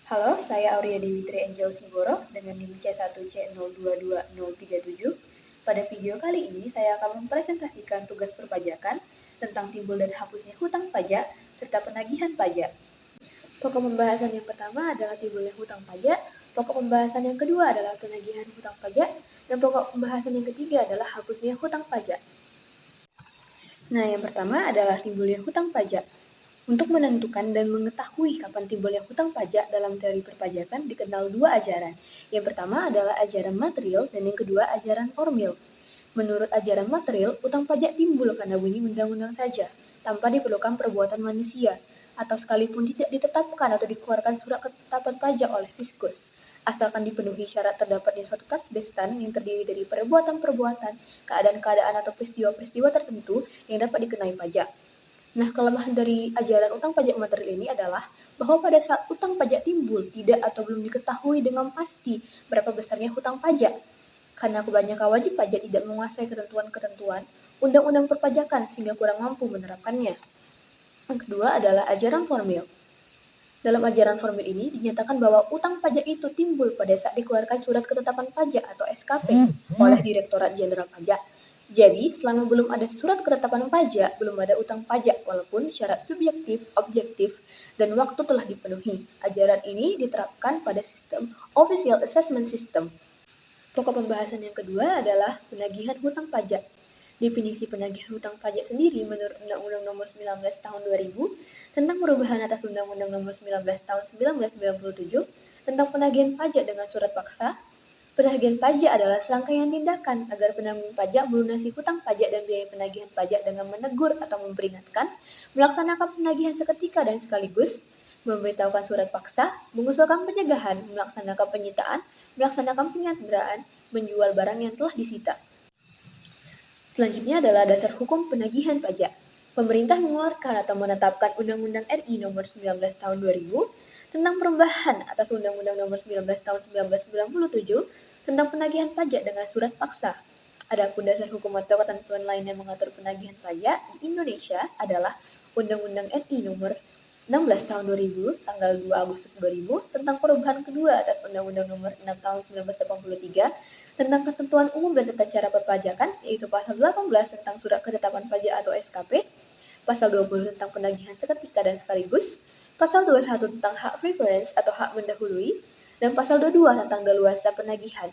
Halo, saya Auria Dewi Tri Angel Siboro dengan NIM C1C022037. Pada video kali ini, saya akan mempresentasikan tugas perpajakan tentang timbul dan hapusnya hutang pajak serta penagihan pajak. Pokok pembahasan yang pertama adalah timbulnya hutang pajak, pokok pembahasan yang kedua adalah penagihan hutang pajak, dan pokok pembahasan yang ketiga adalah hapusnya hutang pajak. Nah, yang pertama adalah timbulnya hutang pajak. Untuk menentukan dan mengetahui kapan timbulnya hutang pajak dalam teori perpajakan dikenal dua ajaran. Yang pertama adalah ajaran material dan yang kedua ajaran formil. Menurut ajaran material, hutang pajak timbul karena bunyi undang-undang saja, tanpa diperlukan perbuatan manusia, atau sekalipun tidak ditetapkan atau dikeluarkan surat ketetapan pajak oleh fiskus. Asalkan dipenuhi syarat terdapatnya suatu tasbestan yang terdiri dari perbuatan-perbuatan, keadaan-keadaan atau peristiwa-peristiwa tertentu yang dapat dikenai pajak. Nah, kelemahan dari ajaran utang pajak material ini adalah bahwa pada saat utang pajak timbul, tidak atau belum diketahui dengan pasti berapa besarnya hutang pajak. Karena kebanyakan wajib pajak tidak menguasai ketentuan-ketentuan undang-undang perpajakan sehingga kurang mampu menerapkannya. Yang kedua adalah ajaran formil. Dalam ajaran formil ini dinyatakan bahwa utang pajak itu timbul pada saat dikeluarkan surat ketetapan pajak atau SKP oleh Direktorat Jenderal Pajak. Jadi, selama belum ada surat ketetapan pajak, belum ada utang pajak walaupun syarat subjektif, objektif, dan waktu telah dipenuhi. Ajaran ini diterapkan pada sistem Official Assessment System. Pokok pembahasan yang kedua adalah penagihan hutang pajak. Definisi penagihan hutang pajak sendiri menurut Undang-Undang Nomor 19 Tahun 2000 tentang perubahan atas Undang-Undang Nomor 19 Tahun 1997 tentang penagihan pajak dengan surat paksa. Penagihan pajak adalah serangkaian tindakan agar penanggung pajak melunasi hutang pajak dan biaya penagihan pajak dengan menegur atau memperingatkan, melaksanakan penagihan seketika dan sekaligus, memberitahukan surat paksa, mengusulkan pencegahan, melaksanakan penyitaan, melaksanakan penyanderaan, menjual barang yang telah disita. Selanjutnya adalah dasar hukum penagihan pajak. Pemerintah mengeluarkan atau menetapkan Undang-Undang RI Nomor 19 Tahun 2000 tentang perubahan atas Undang-Undang Nomor 19 Tahun 1997 tentang penagihan pajak dengan surat paksa. Adapun dasar hukum atau ketentuan lain yang mengatur penagihan pajak di Indonesia adalah Undang-Undang RI Nomor 16 Tahun 2000 tanggal 2 Agustus 2000 tentang perubahan kedua atas Undang-Undang Nomor 6 Tahun 1983 tentang ketentuan umum dan tata cara perpajakan, yaitu pasal 18 tentang surat ketetapan pajak atau SKP, pasal 20 tentang penagihan seketika dan sekaligus, pasal 21 tentang hak preference atau hak mendahului, dan pasal 22 tentang daluarsa penagihan.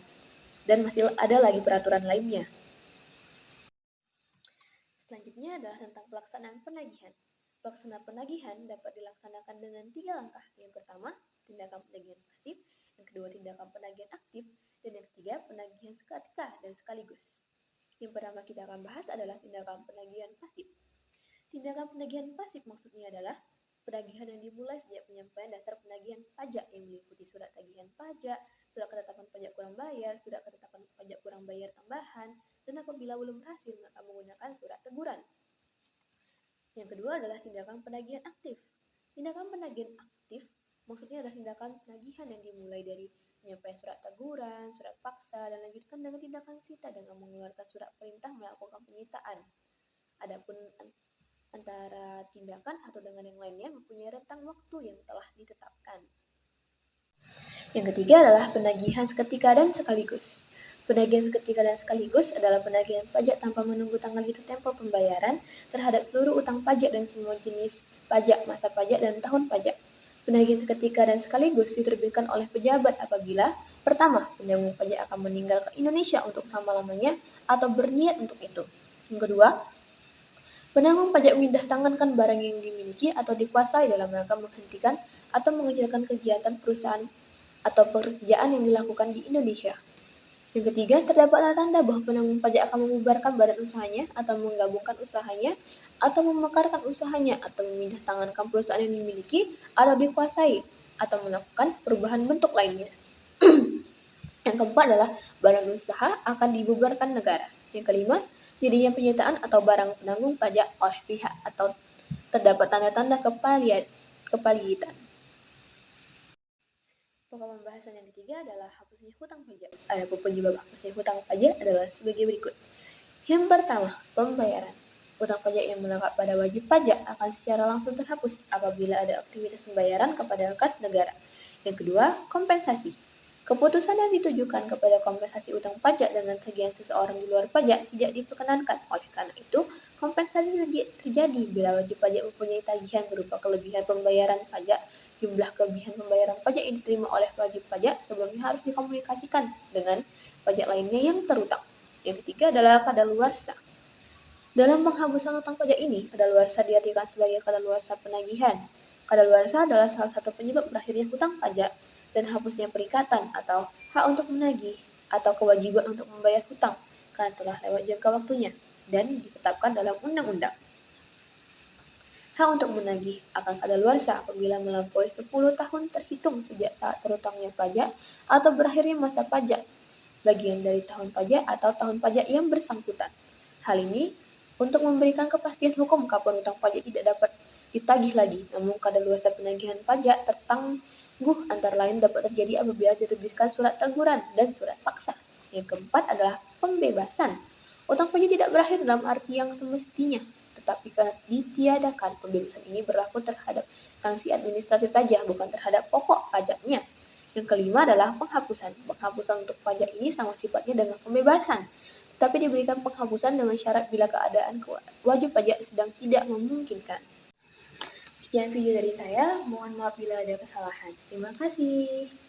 Dan masih ada lagi peraturan lainnya. Selanjutnya adalah tentang pelaksanaan penagihan. Pelaksanaan penagihan dapat dilaksanakan dengan 3 langkah. Yang pertama, tindakan penagihan pasif, yang kedua tindakan penagihan aktif, dan yang ketiga penagihan seketika dan sekaligus. Yang pertama kita akan bahas adalah tindakan penagihan pasif. Tindakan penagihan pasif maksudnya adalah penagihan yang dimulai sejak penyampaian dasar penagihan pajak yang meliputi surat tagihan pajak, surat ketetapan pajak kurang bayar, surat ketetapan pajak kurang bayar tambahan, dan apabila belum berhasil maka menggunakan surat teguran. Yang kedua adalah tindakan penagihan aktif. Tindakan penagihan aktif maksudnya adalah tindakan penagihan yang dimulai dari penyampaian surat teguran, surat paksa, dan lanjutkan dengan tindakan sita dengan mengeluarkan surat perintah melakukan penyitaan. Adapun antara tindakan satu dengan yang lainnya mempunyai rentang waktu yang telah ditetapkan. Yang ketiga adalah penagihan seketika dan sekaligus. Penagihan seketika dan sekaligus adalah penagihan pajak tanpa menunggu tanggal jatuh tempo pembayaran terhadap seluruh utang pajak dan semua jenis pajak, masa pajak, dan tahun pajak. Penagihan seketika dan sekaligus diterbitkan oleh pejabat apabila pertama, penanggung pajak akan meninggal ke Indonesia untuk selama-lamanya atau berniat untuk itu. Yang kedua, penanggung pajak memindah tangankan barang yang dimiliki atau dikuasai dalam rangka menghentikan atau mengecilkan kegiatan perusahaan atau pekerjaan yang dilakukan di Indonesia. Yang ketiga, terdapat tanda bahwa penanggung pajak akan membubarkan badan usahanya atau menggabungkan usahanya atau memekarkan usahanya atau memindah tangankan perusahaan yang dimiliki atau dikuasai atau melakukan perubahan bentuk lainnya. Yang keempat adalah badan usaha akan dibubarkan negara. Yang kelima, jadinya penyitaan atau barang penanggung pajak oleh pihak atau terdapat tanda-tanda kepalitan. Pokok pembahasan yang ketiga adalah hapusnya hutang pajak. Adapun penyebab hapusnya hutang pajak adalah sebagai berikut. Yang pertama, pembayaran. Hutang pajak yang melekat pada wajib pajak akan secara langsung terhapus apabila ada aktivitas pembayaran kepada kas negara. Yang kedua, kompensasi. Keputusan yang ditujukan kepada kompensasi utang pajak dengan sekian seseorang di luar pajak tidak diperkenankan. Oleh karena itu, kompensasi terjadi bila wajib pajak mempunyai tagihan berupa kelebihan pembayaran pajak. Jumlah kelebihan pembayaran pajak yang diterima oleh wajib pajak sebelumnya harus dikomunikasikan dengan pajak lainnya yang terutang. Yang ketiga adalah kadaluarsa. Dalam penghapusan utang pajak ini, kadaluarsa diartikan sebagai kadaluarsa penagihan. Kadaluarsa adalah salah satu penyebab berakhirnya hutang pajak dan hapusnya perikatan atau hak untuk menagih atau kewajiban untuk membayar hutang karena telah lewat jangka waktunya dan ditetapkan dalam undang-undang. Hak untuk menagih akan kadaluarsa apabila melampaui 10 tahun terhitung sejak saat terutangnya pajak atau berakhirnya masa pajak, bagian dari tahun pajak atau tahun pajak yang bersangkutan. Hal ini untuk memberikan kepastian hukum kapan utang pajak tidak dapat ditagih lagi, namun kadaluarsa penagihan pajak tertangguh antara lain dapat terjadi apabila diterbitkan surat teguran dan surat paksa. Yang keempat adalah pembebasan. Utang pajak tidak berakhir dalam arti yang semestinya, tetapi karena ditiadakan, pembebasan ini berlaku terhadap sanksi administratif saja, bukan terhadap pokok pajaknya. Yang kelima adalah penghapusan. Penghapusan untuk pajak ini sama sifatnya dengan pembebasan, tapi diberikan penghapusan dengan syarat bila keadaan wajib pajak sedang tidak memungkinkan. Sekian video dari saya, mohon maaf bila ada kesalahan. Terima kasih.